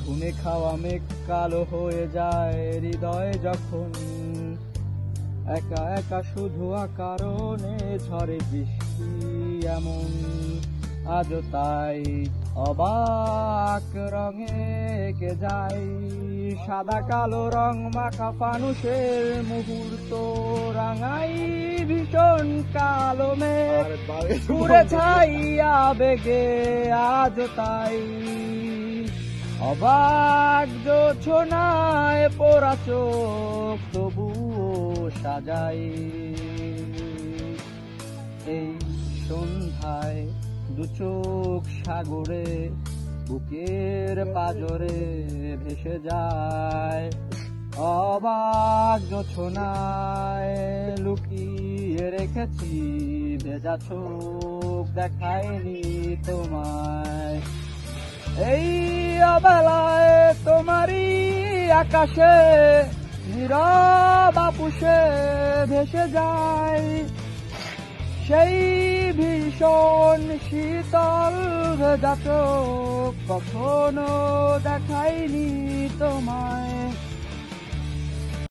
ঘুমে খাওয়া মেঘ কালো হয়ে যায় হৃদয় যখন একা একা শুধু কারণে ঝরে বৃষ্টি এমন আজও তাই অবাক রঙে কে যাই সাদা কালো রং মাখা ফানুষের মুহূর্ত রাঙাই ভীষণ কালো মেঘ পুরে ছাইয়া বেগে আজও তাই অবাক জোছনায় পোড়া চোখ তবুও সাজাই এই সন্ধ্যায় দু চোখ সাগরে বুকের পাজরে ভেসে যায় অবাক জোছনায় লুকিয়ে রেখেছি ভেজা চোখ দেখায়নি তোমায় এই অবেলায় তোমারই আকাশে নীরব আপুষে ভেসে যায় সেই ভীষণ শীতল ভেজা চোখ কখনো দেখায়নি তোমায়।